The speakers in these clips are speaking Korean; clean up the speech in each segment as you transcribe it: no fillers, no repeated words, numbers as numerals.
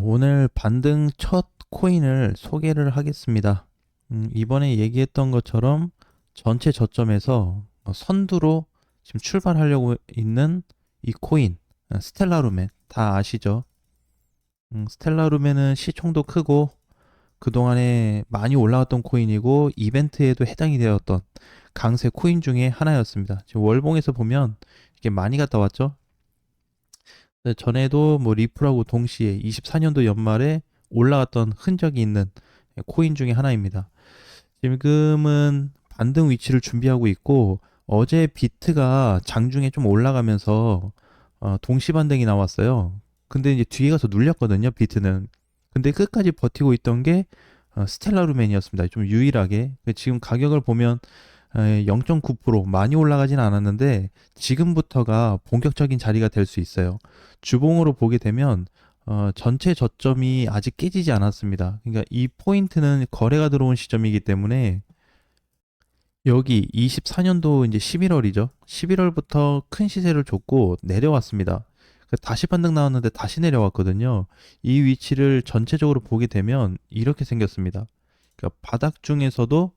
오늘 반등 첫 코인을 소개를 하겠습니다. 이번에 얘기했던 것처럼 전체 저점에서 선두로 지금 출발하려고 있는 이 코인, 스텔라루멘 다 아시죠? 스텔라루멘은 시총도 크고 그동안에 많이 올라왔던 코인이고 이벤트에도 해당이 되었던 강세 코인 중에 하나였습니다. 지금 월봉에서 보면 이게 많이 갔다 왔죠? 네, 전에도 뭐 리플하고 동시에 24년도 연말에 올라갔던 흔적이 있는 코인 중에 하나입니다. 지금은 반등 위치를 준비하고 있고 어제 비트가 장중에 좀 올라가면서 동시 반등이 나왔어요. 근데 이제 뒤에 가서 눌렸거든요, 비트는. 근데 끝까지 버티고 있던 게 스텔라루멘이었습니다. 좀 유일하게. 지금 가격을 보면 0.9% 많이 올라가진 않았는데 지금부터가 본격적인 자리가 될 수 있어요. 주봉으로 보게 되면 전체 저점이 아직 깨지지 않았습니다. 그러니까 이 포인트는 거래가 들어온 시점이기 때문에 여기 24년도 이제 11월이죠. 11월부터 큰 시세를 줬고 내려왔습니다. 다시 반등 나왔는데 다시 내려왔거든요. 이 위치를 전체적으로 보게 되면 이렇게 생겼습니다. 그러니까 바닥 중에서도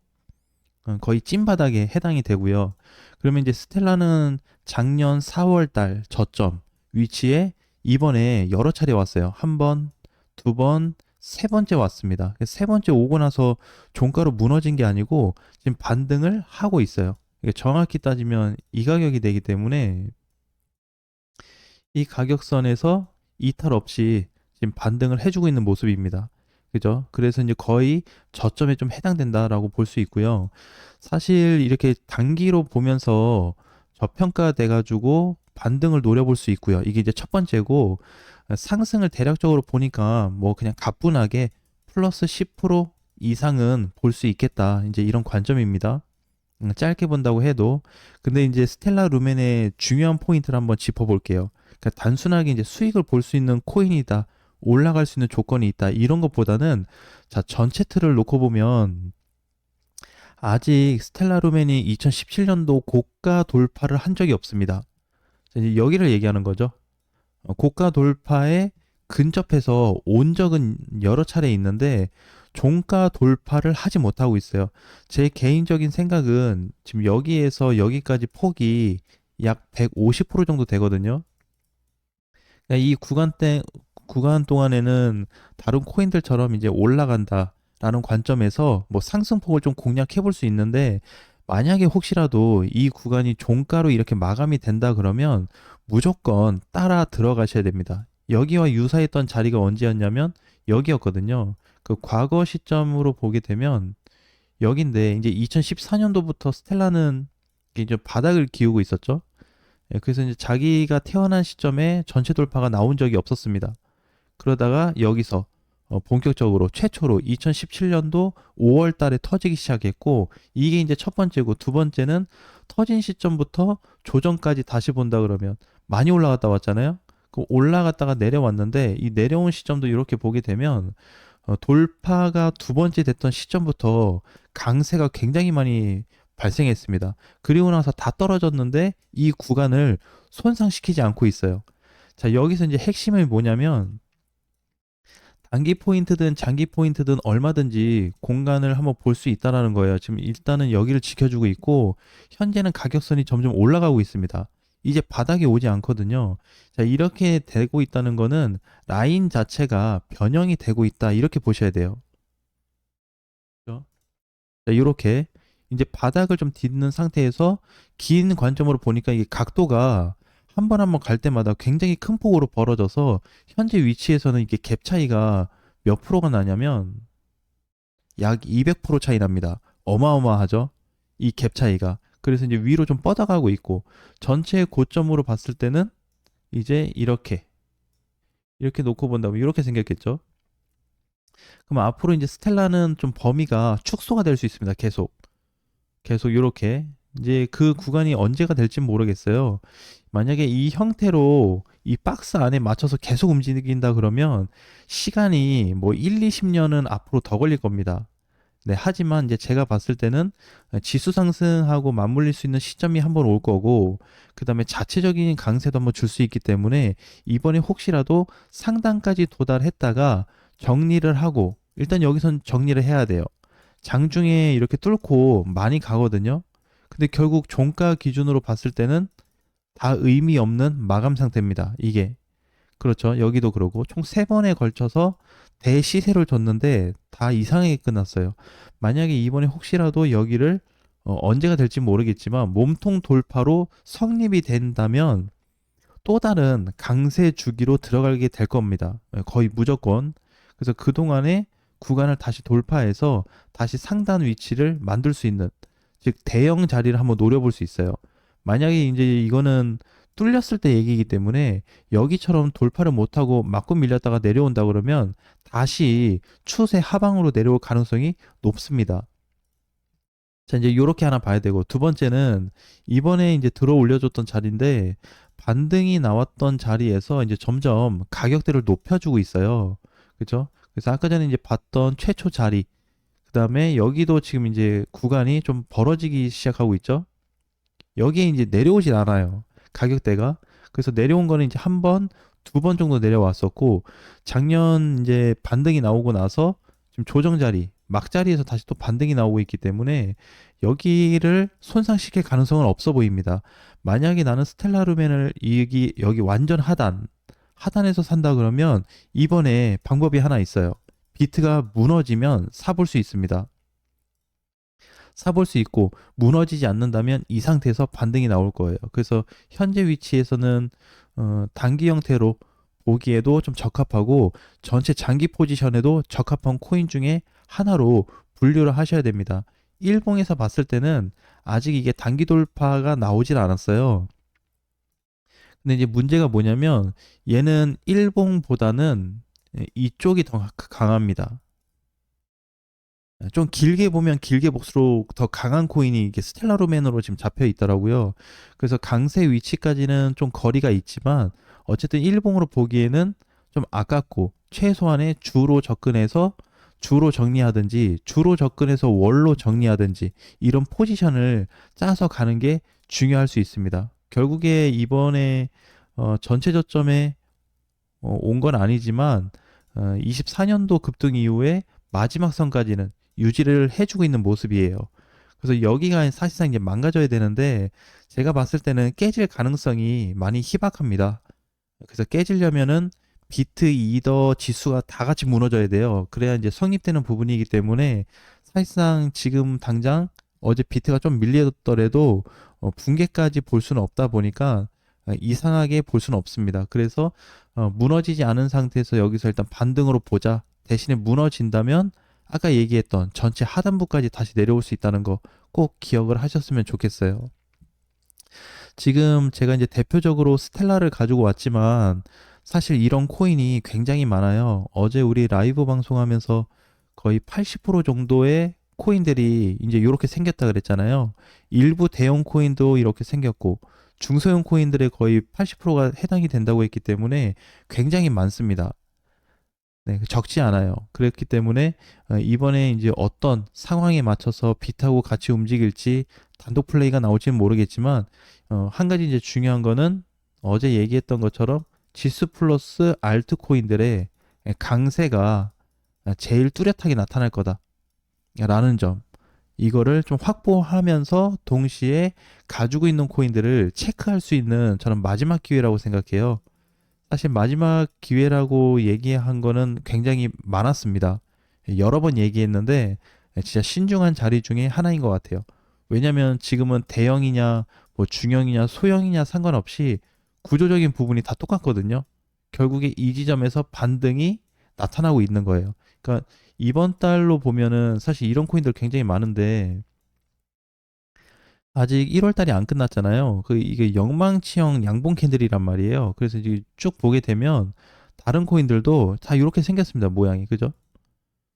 거의 찐바닥에 해당이 되고요. 그러면 이제 스텔라는 작년 4월 달 저점 위치에 이번에 여러 차례 왔어요. 한 번, 두 번, 세 번째 왔습니다. 세 번째 오고 나서 종가로 무너진 게 아니고 지금 반등을 하고 있어요. 이게 정확히 따지면 이 가격이 되기 때문에 이 가격선에서 이탈 없이 지금 반등을 해주고 있는 모습입니다. 그죠? 그래서 이제 거의 저점에 좀 해당된다라고 볼 수 있고요. 사실 이렇게 단기로 보면서 저평가돼 가지고 반등을 노려볼 수 있고요. 이게 이제 첫 번째고 상승을 대략적으로 보니까 뭐 그냥 가뿐하게 플러스 10% 이상은 볼 수 있겠다. 이제 이런 관점입니다. 짧게 본다고 해도. 근데 이제 스텔라 루멘의 중요한 포인트를 한번 짚어볼게요. 그러니까 단순하게 이제 수익을 볼 수 있는 코인이다, 올라갈 수 있는 조건이 있다, 이런 것보다는 자, 전체 틀을 놓고 보면 아직 스텔라 루멘이 2017년도 고가 돌파를 한 적이 없습니다. 이제 여기를 얘기하는 거죠. 고가 돌파에 근접해서 온 적은 여러 차례 있는데 종가 돌파를 하지 못하고 있어요. 제 개인적인 생각은 지금 여기에서 여기까지 폭이 약 150% 정도 되거든요. 그러니까 이 구간 동안에는 다른 코인들처럼 이제 올라간다라는 관점에서 뭐 상승폭을 좀 공략해 볼 수 있는데 만약에 혹시라도 이 구간이 종가로 이렇게 마감이 된다 그러면 무조건 따라 들어가셔야 됩니다. 여기와 유사했던 자리가 언제였냐면 여기였거든요. 그 과거 시점으로 보게 되면 여긴데 이제 2014년도부터 스텔라는 이제 바닥을 기우고 있었죠. 예, 그래서 이제 자기가 태어난 시점에 전체 돌파가 나온 적이 없었습니다. 그러다가 여기서 본격적으로 최초로 2017년도 5월 달에 터지기 시작했고 이게 이제 첫 번째고 두 번째는 터진 시점부터 조정까지 다시 본다 그러면 많이 올라갔다 왔잖아요. 그 올라갔다가 내려왔는데 이 내려온 시점도 이렇게 보게 되면 돌파가 두 번째 됐던 시점부터 강세가 굉장히 많이 발생했습니다. 그리고 나서 다 떨어졌는데 이 구간을 손상시키지 않고 있어요. 자, 여기서 이제 핵심이 뭐냐면 단기 포인트든 장기 포인트든 얼마든지 공간을 한번 볼 수 있다라는 거예요. 지금 일단은 여기를 지켜주고 있고 현재는 가격선이 점점 올라가고 있습니다. 이제 바닥에 오지 않거든요. 자, 이렇게 되고 있다는 거는 라인 자체가 변형이 되고 있다. 이렇게 보셔야 돼요. 그렇죠? 자, 이렇게 이제 바닥을 좀 딛는 상태에서 긴 관점으로 보니까 이게 각도가 한 번 한 번 갈 때마다 굉장히 큰 폭으로 벌어져서 현재 위치에서는 이게 갭 차이가 몇 프로가 나냐면 약 200% 차이 납니다. 어마어마하죠? 이 갭 차이가. 그래서 이제 위로 좀 뻗어가고 있고 전체 고점으로 봤을 때는 이제 이렇게 놓고 본다면 이렇게 생겼겠죠? 그럼 앞으로 이제 스텔라는 좀 범위가 축소가 될 수 있습니다. 계속 이렇게 이제 그 구간이 언제가 될지 모르겠어요. 만약에 이 형태로 이 박스 안에 맞춰서 계속 움직인다 그러면 시간이 뭐 1, 20년은 앞으로 더 걸릴 겁니다. 네, 하지만 이제 제가 봤을 때는 지수 상승하고 맞물릴 수 있는 시점이 한번 올 거고, 그 다음에 자체적인 강세도 한번 줄 수 있기 때문에 이번에 혹시라도 상단까지 도달했다가 정리를 하고, 일단 여기선 정리를 해야 돼요. 장중에 이렇게 뚫고 많이 가거든요. 근데 결국 종가 기준으로 봤을 때는 다 의미 없는 마감 상태입니다. 이게. 그렇죠. 여기도 그러고 총 세번에 걸쳐서 대시세를 줬는데 다 이상하게 끝났어요. 만약에 이번에 혹시라도 여기를 언제가 될지 모르겠지만 몸통 돌파로 성립이 된다면 또 다른 강세 주기로 들어가게 될 겁니다. 거의 무조건. 그래서 그동안에 구간을 다시 돌파해서 다시 상단 위치를 만들 수 있는, 즉 대형 자리를 한번 노려볼 수 있어요. 만약에 이제 이거는 뚫렸을 때 얘기이기 때문에 여기처럼 돌파를 못하고 맞고 밀렸다가 내려온다 그러면 다시 추세 하방으로 내려올 가능성이 높습니다. 자, 이제 요렇게 하나 봐야 되고, 두 번째는 이번에 이제 들어 올려줬던 자리인데 반등이 나왔던 자리에서 이제 점점 가격대를 높여주고 있어요. 그죠? 그래서 아까 전에 이제 봤던 최초 자리, 그 다음에 여기도 지금 이제 구간이 좀 벌어지기 시작하고 있죠. 여기에 이제 내려오진 않아요. 가격대가. 그래서 내려온 거는 이제 한 번, 두 번 정도 내려왔었고, 작년 이제 반등이 나오고 나서 지금 조정 자리, 막자리에서 다시 또 반등이 나오고 있기 때문에 여기를 손상시킬 가능성은 없어 보입니다. 만약에 나는 스텔라루멘을 여기 완전 하단에서 산다 그러면 이번에 방법이 하나 있어요. 비트가 무너지면 사볼 수 있습니다. 사볼 수 있고 무너지지 않는다면 이 상태에서 반등이 나올 거예요. 그래서 현재 위치에서는 단기 형태로 보기에도 좀 적합하고 전체 장기 포지션에도 적합한 코인 중에 하나로 분류를 하셔야 됩니다. 일봉에서 봤을 때는 아직 이게 단기 돌파가 나오질 않았어요. 근데 이제 문제가 뭐냐면 얘는 일봉보다는 이쪽이 더 강합니다. 좀 길게 보면 길게 볼수록 더 강한 코인이 이게 스텔라로맨으로 지금 잡혀 있더라고요. 그래서 강세 위치까지는 좀 거리가 있지만 어쨌든 일봉으로 보기에는 좀 아깝고 최소한의 주로 정리하든지 주로 접근해서 월로 정리하든지 이런 포지션을 짜서 가는 게 중요할 수 있습니다. 결국에 이번에 전체 저점에 온 건 아니지만 24년도 급등 이후에 마지막 선까지는 유지를 해주고 있는 모습이에요. 그래서 여기가 사실상 이제 망가져야 되는데 제가 봤을 때는 깨질 가능성이 많이 희박합니다. 그래서 깨지려면은 비트, 이더, 지수가 다 같이 무너져야 돼요. 그래야 이제 성립되는 부분이기 때문에 사실상 지금 당장 어제 비트가 좀 밀리더라도 붕괴까지 볼 수는 없다 보니까 이상하게 볼 수는 없습니다. 그래서 무너지지 않은 상태에서 여기서 일단 반등으로 보자. 대신에 무너진다면 아까 얘기했던 전체 하단부까지 다시 내려올 수 있다는 거 꼭 기억을 하셨으면 좋겠어요. 지금 제가 이제 대표적으로 스텔라를 가지고 왔지만 사실 이런 코인이 굉장히 많아요. 어제 우리 라이브 방송하면서 거의 80% 정도의 코인들이 이제 이렇게 생겼다 그랬잖아요. 일부 대형 코인도 이렇게 생겼고 중소형 코인들의 거의 80%가 해당이 된다고 했기 때문에 굉장히 많습니다. 네, 적지 않아요. 그렇기 때문에 이번에 이제 어떤 상황에 맞춰서 비트하고 같이 움직일지 단독 플레이가 나올지는 모르겠지만 한 가지 이제 중요한 거는 어제 얘기했던 것처럼 지수 플러스 알트코인들의 강세가 제일 뚜렷하게 나타날 거다라는 점. 이거를 좀 확보하면서 동시에 가지고 있는 코인들을 체크할 수 있는 저는 마지막 기회라고 생각해요. 사실 마지막 기회라고 얘기한 거는 굉장히 많았습니다. 여러 번 얘기했는데 진짜 신중한 자리 중에 하나인 것 같아요. 왜냐면 지금은 대형이냐, 뭐 중형이냐, 소형이냐 상관없이 구조적인 부분이 다 똑같거든요. 결국에 이 지점에서 반등이 나타나고 있는 거예요. 그러니까 이번 달로 보면은 사실 이런 코인들 굉장히 많은데 아직 1월 달이 안 끝났잖아요. 이게 영망치형 양봉 캔들이란 말이에요. 그래서 이제 쭉 보게 되면 다른 코인들도 다 이렇게 생겼습니다. 모양이. 그죠?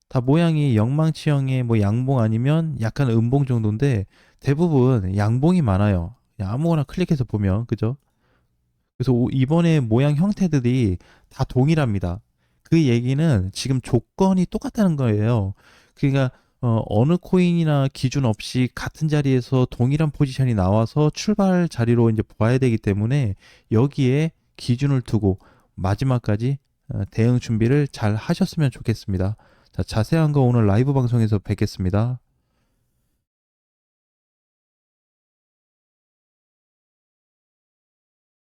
다 모양이 영망치형의 뭐 양봉 아니면 약간 음봉 정도인데 대부분 양봉이 많아요. 그냥 아무거나 클릭해서 보면. 그죠? 그래서 이번에 모양 형태들이 다 동일합니다. 그 얘기는 지금 조건이 똑같다는 거예요. 그러니까 어느 코인이나 기준 없이 같은 자리에서 동일한 포지션이 나와서 출발 자리로 이제 봐야 되기 때문에 여기에 기준을 두고 마지막까지 대응 준비를 잘 하셨으면 좋겠습니다. 자, 자세한 거 오늘 라이브 방송에서 뵙겠습니다.